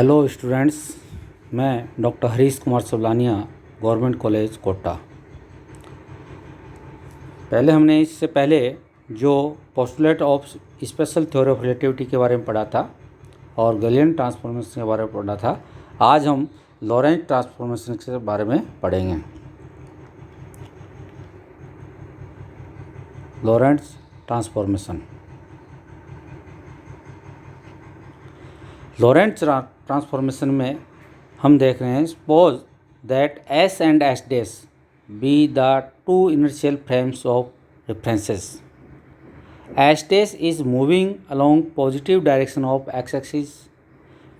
Hello students, मैं doctor Harish Kumar Sablania, government college Kota. इससे पहले जो postulate of special theory of relativity के बारे में पढ़ा था और गैलिलियन ट्रांसफॉर्मेशन के बारे में पढ़ा था, आज हम लॉरेंट ट्रांसफॉर्मेशन के बारे में पढ़ेंगे। Lorentz transformation. लॉरेंट ट्रांसफॉर्मेशन में हम देख रहे हैं, suppose that S and S dash be the two inertial frames of references. S dash is moving along positive direction of x-axis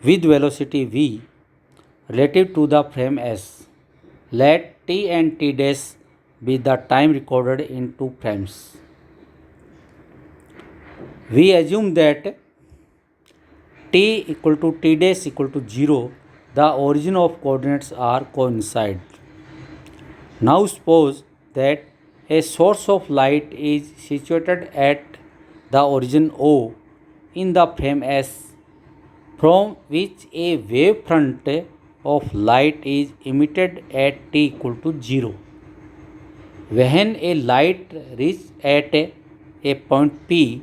with velocity v relative to the frame S. Let T and T dash be the time recorded in two frames. We assume that T equal to T dash equal to 0, the origin of coordinates are coincide. Now suppose that a source of light is situated at the origin O in the frame S, from which a wave front of light is emitted at T equal to 0. When a light reaches at a point P,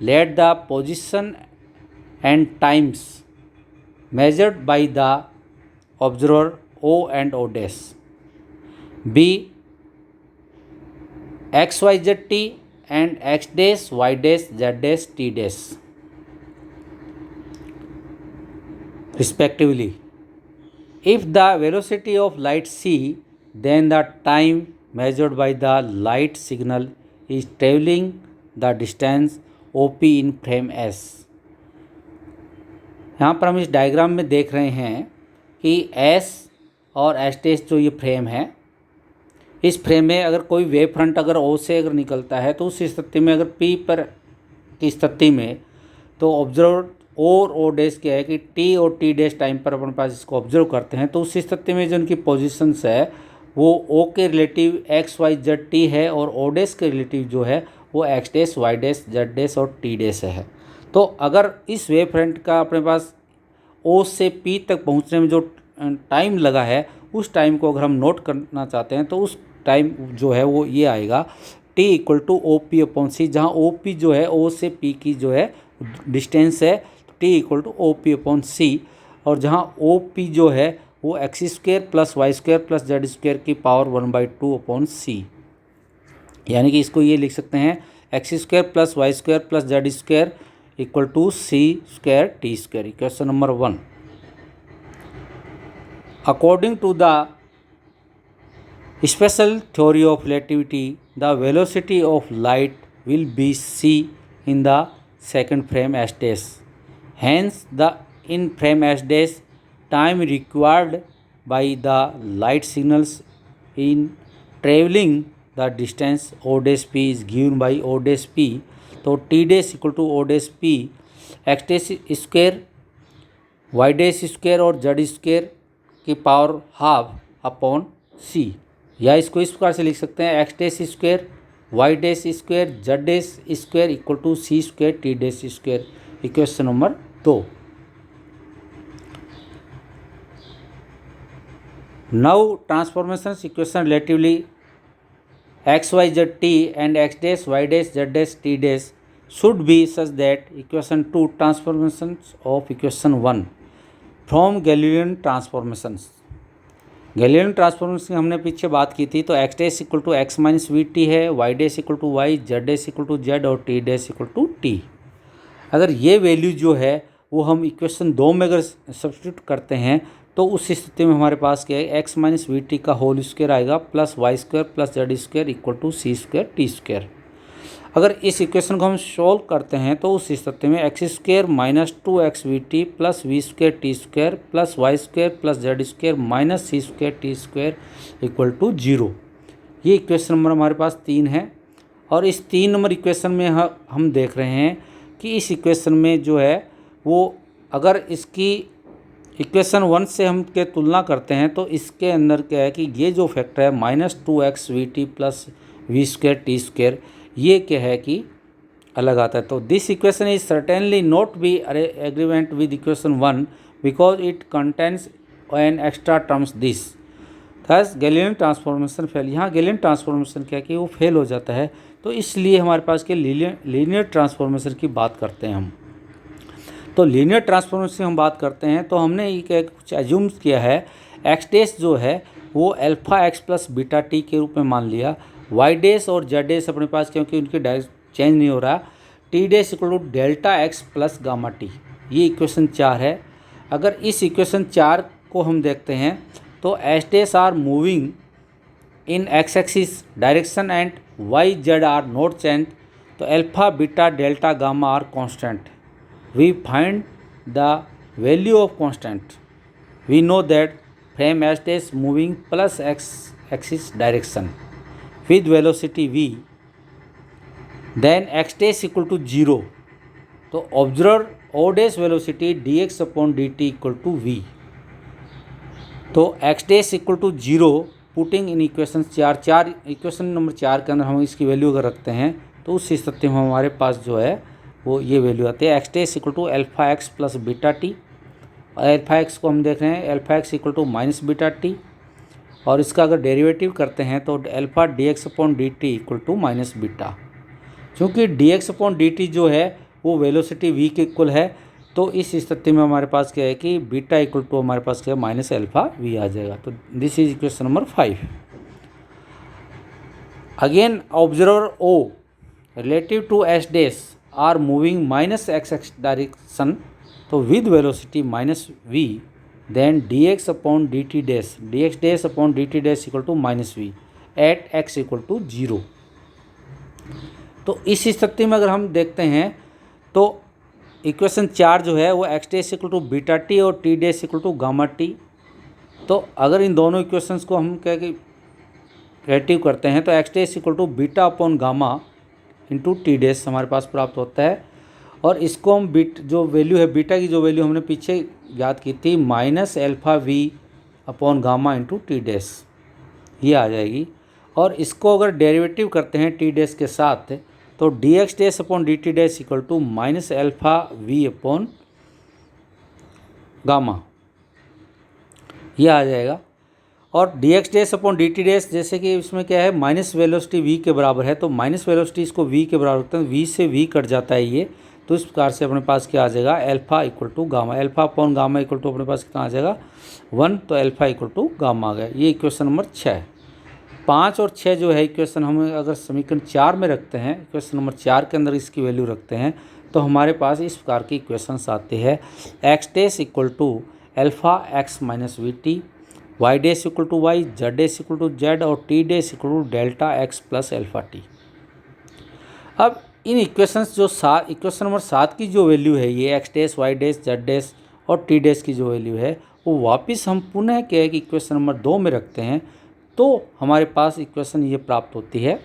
let the position and times measured by the observer O and O dash be XYZ T and X dash Y dash Z dash T dash respectively. If the velocity of light c, then the time measured by the light signal is traveling the distance OP in frame S. यहाँ पर हम इस diagram में देख रहे हैं कि S और S dash जो ये फ्रेम है, इस फ्रेम में अगर कोई वेव फ्रंट अगर O से अगर निकलता है तो उस स्थिति में अगर P पर की स्थिति में तो ऑब्जर्वर O और O डैश क्या है कि T और T डैश टाइम पर अपने पास इसको ऑब्जर्व करते हैं, तो उस स्थिति में जो उनकी पोजीशंस है वो O के relative X Y Z T है और O डैश के रिलेटिव जो है वो X dash Y dash Z dash और T डैश है। तो अगर इस वेव फ्रंट का अपने पास O से P तक पहुंचने में जो टाइम लगा है, उस टाइम को अगर हम नोट करना चाहते हैं तो उस टाइम जो है वो ये आएगा T equal to OP upon C, जहाँ OP जो है O से P की जो है डिस्टेंस है, T equal to OP upon C, और जहाँ OP जो है वो X square plus Y square plus Z square की पावर 1/2 अपॉन C, यानी कि इसको ये लिख सकते हैं X square plus Y square plus Z square equal to C square T square. Question number 1, according to the special theory of relativity the velocity of light will be C in the second frame S dash. Hence the in frame S dash time required by the light signals in traveling the distance O dash P is given by O dash P. तो T dash equal to O dash P X dash square Y dash square और Z square की power half upon C, या इसको इस प्रकार से लिख सकते हैं X dash square Y dash square Z dash square equal to C square T dash square. Equation number 2। Now transformation equation relatively X Y Z T and X dash Y dash Z dash T dash should be such that equation 2 transformations of equation 1 from Galilean transformations. Galilean transformation की हमने पीछे बात की थी, तो x dash equal to X minus V T है, Y dash equal to Y, Z dash equal to Z और T dash equal to T. अगर ये वैल्यू जो है वो हम इक्वेशन 2 में अगर सब्स्टिट्यूट करते हैं तो उस स्थिति में हमारे पास क्या है, एक्स माइनस वी टी का होल स्क्वायर आएगा plus Y square plus Z square equal to C square T square. अगर इस इक्वेशन को हम सॉल्व करते हैं तो उस स्थिति में X square minus 2x V T plus V square T square plus Y square plus Z square minus C square T square equal to 0। ये इक्वेशन नंबर हमारे पास 3 है। और इस 3 नंबर इक्वेशन में हम देख रहे हैं कि इस इक्वेशन में जो है वो अगर इसकी इक्वेशन 1 से हम के तुलना करते हैं तो इसके अंदर क्या है कि ये जो फैक्टर है minus 2x V T plus V square T square, ये क्या है कि अलग आता है। तो this equation is certainly not be agreement with equation 1 because it contains an extra terms this. Thus Galilean transformation fail, यहाँ गैलीलियन ट्रांसफॉर्मेशन क्या कि वो फेल हो जाता है, तो इसलिए हमारे पास के लीनियर ट्रांसफॉर्मेशन की बात करते हैं हम। तो लीनियर ट्रांसफॉर्मेशन हम बात करते हैं तो हमने ये कुछ एज्यूम किया है, एक्स डैश जो है वो alpha x plus beta t के रूप में मान लिया, वाई डैश और जेड डैश अपने पास क्योंकि उनकी डायरेक्शन चेंज नहीं हो रहा, t dash equal to delta x plus gamma t. ये इक्वेशन 4 है। अगर इस इक्वेशन 4 को हम देखते हैं तो S dash are moving in X axis direction and Y Z are not change, तो alpha beta delta gamma are constant. We find the value of constant. We know that frame s dash moving plus x axis direction with velocity v, then x dash equal to 0. तो observer o dash velocity dx upon dt equal to v. तो x dash equal to 0 putting in equation 4 equation number 4 के अंदर हम इसकी value अगर रखते हैं तो उस स्थिति में हमारे पास जो है वो ये वैल्यू आती है, X dash equal to alpha x plus beta T. Alpha X को हम देख रहे हैं alpha X equal to minus beta T, और इसका अगर डेरिवेटिव करते हैं तो alpha D X upon D T equal to minus beta. चूँकि D X upon D T जो है वो वेलोसिटी वी के इक्वल है, तो इस स्थिति में हमारे पास क्या है कि बीटा इक्वल टू हमारे पास क्या है माइनस अल्फा वी आ जाएगा। तो this is equation number 5। Again observer O relative to S dash are moving minus X X direction, तो with velocity minus V, then D X upon D T dash D x dash upon D T dash equal to minus V at X equal to 0। तो इस स्थिति में अगर हम देखते हैं तो इक्वेशन 4 जो है वो X dash equal to beta T और T dash equal to gamma T. तो अगर इन दोनों इक्वेशंस को हम क्या क्रिएटिव करते हैं तो x dash equal to beta upon gamma into t dash हमारे पास प्राप्त होता है, और इसको हम जो वैल्यू है बीटा की जो वैल्यू हमने पीछे याद की थी minus alpha v upon gamma into t dash, ये आ जाएगी। और इसको अगर डेरिवेटिव करते हैं टी डैश के साथ तो d x dash upon D T dash equal to minus alpha v upon gamma, ये आ जाएगा। और d x dash upon D T dash जैसे कि इसमें क्या है माइनस वेलोसिटी वी के बराबर है, तो माइनस वेलोसिटी इसको वी के बराबर रखते हैं, वी से वी कट जाता है ये, तो इस प्रकार से अपने पास क्या आ जाएगा alpha equal to gamma, alpha upon gamma equal to अपने पास कितना आ जाएगा 1, तो अल्फा इक्वल टू गामा आ गया। ये इक्वेशन नंबर 6। 5 और 6 जो है इक्वेशन हम अगर समीकरण 4 में रखते हैं, इक्वेशन नंबर 4 के अंदर इसकी वैल्यू रखते हैं तो हमारे पास इस प्रकार की इक्वेशंस आती है, X dash equal to alpha X minus V T, Y dash equal to Y, Z dash equal to Z और T dash equal to delta x plus alpha T. अब इन इक्वेशंस जो इक्वेशन नंबर 7 की जो value है ये X dash Y dash Z dash और T dash की जो वैल्यू है वो वापस हम पुनः क्या है कि इक्वेशन नंबर 2 में रखते हैं तो हमारे पास इक्वेशन ये प्राप्त होती है,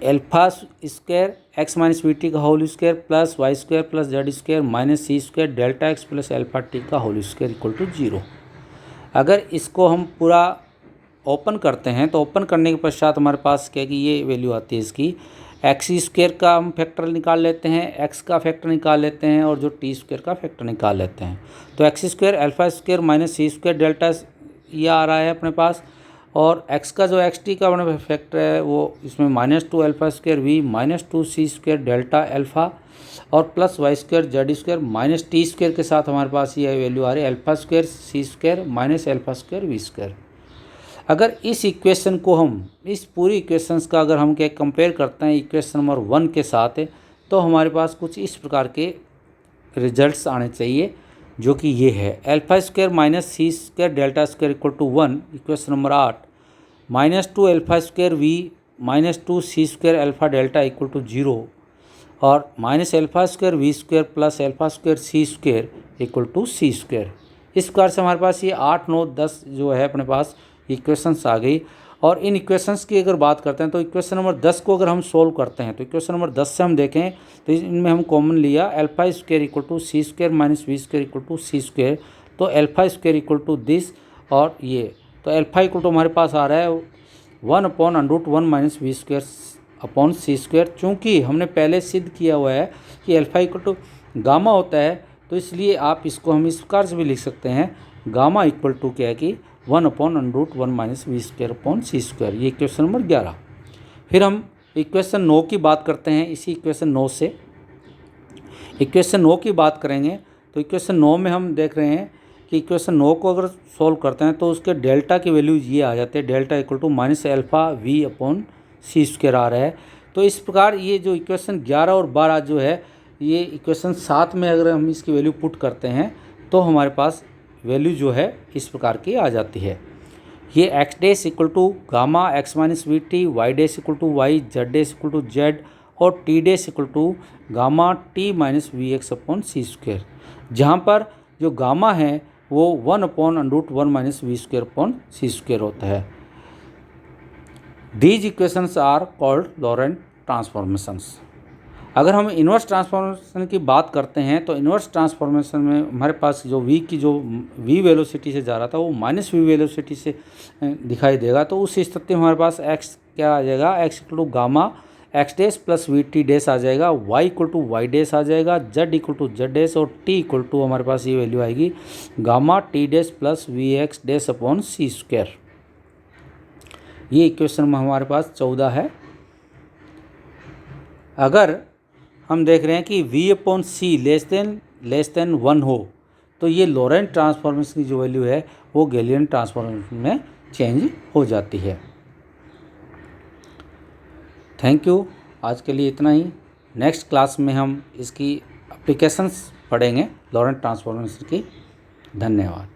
alpha square X minus V T का whole square plus Y square plus Z square minus सी square delta x plus alpha T का होल स्क्वायर इक्वल टू 0। अगर इसको हम पूरा ओपन करते हैं तो ओपन करने के पश्चात हमारे पास क्या कि ये वैल्यू आती है इसकी, एक्स स्क्वायर का हम फैक्टर निकाल लेते हैं, एक्स का फैक्टर निकाल लेते हैं और जो टी स्क्वायर का फैक्टर निकाल लेते हैं, तो X square alpha square minus सी स्क्वायर डेल्टा ये आ रहा है अपने पास, और x का जो एक्स टी का अपने फैक्टर है वो इसमें -2 alpha square we -2 C square delta alpha और plus Y square Z square minus T square के साथ हमारे पास ये वैल्यू आ रही है alpha square C square minus alpha square we square. अगर इस इक्वेशन को हम इस पूरी इक्वेशंस का अगर हम क्या कंपेयर करते हैं इक्वेशन नंबर 1 के साथ तो हमारे पास कुछ इस प्रकार के रिजल्ट्स आने चाहिए, जो कि ये है alpha square minus C square delta square equal to 1, equation number 8 -2 alpha square we -2 C square alpha delta equal to 0 और minus alpha square we square plus alpha square C square equal to C square. इस प्रकार से हमारे पास ये 8, 9, 10 जो है अपने पास इक्वेशंस आ गई। और इन इक्वेशंस की अगर बात करते हैं तो इक्वेशन नंबर 10 को अगर हम सोल्व करते हैं तो इक्वेशन नंबर 10 से हम देखें तो इनमें हम कॉमन लिया alpha square equal to C square minus we square equal to C square, तो alpha square equal to this और ये, तो अल्फा इक्वल टू हमारे पास आ रहा है 1/√1 minus we square upon c square. चूँकि हमने पहले सिद्ध किया हुआ है कि अल्फा इक्वल टू गामा होता है, तो इसलिए आप इसको हम इस प्रकार से भी लिख सकते हैं, गामा इक्वल टू क्या है कि 1/√1 - v²/c²। ये इक्वेशन नंबर 11। फिर हम इक्वेशन 9 की बात करते हैं। इसी इक्वेशन 9 से इक्वेशन 9 की बात करेंगे तो इक्वेशन 9 में हम देख रहे हैं कि इक्वेशन 9 को अगर सॉल्व करते हैं तो उसके डेल्टा की वैल्यूज ये आ जाते हैं, डेल्टा इक्वल टू -α/v/c² आ रहा है। तो इस प्रकार ये जो इक्वेशन 11 और 12 जो है, ये इक्वेशन 7 में अगर हम इसकी वैल्यू पुट करते हैं तो हमारे पास वैल्यू जो है इस प्रकार की आ जाती है। ये x dash equal to gamma x - vt, y dash equal to y, z dash equal to z और t dash equal to gamma t - vx/c², जहाँ पर जो गामा है वो 1/√1 - v²/c² होता है। These equations are called Lorentz transformations. अगर हम इन्वर्स ट्रांसफॉर्मेशन की बात करते हैं तो इन्वर्स ट्रांसफॉर्मेशन में हमारे पास जो v की जो v वेलोसिटी से जा रहा था वो -v वेलोसिटी से दिखाई देगा। तो उस स्थिति में हमारे पास x क्या आ जाएगा, x equal to gamma x dash plus vt dash आ जाएगा, y equal to y dash आ जाएगा, z equal to z dash और t इक्वल टू हमारे पास ये वैल्यू आएगी gamma t dash plus vx डैश/c²। ये इक्वेशन में हमारे पास 14 है। अगर हम देख रहे हैं कि v/c लेस देन 1 हो तो ये लॉरेंट ट्रांसफॉर्मेशन की जो वैल्यू है वो गैलियन ट्रांसफॉर्मेशन में चेंज हो जाती है। थैंक यू, आज के लिए इतना ही। नेक्स्ट क्लास में हम इसकी एप्लीकेशंस पढ़ेंगे लॉरेंट ट्रांसफॉर्मेशन की। धन्यवाद।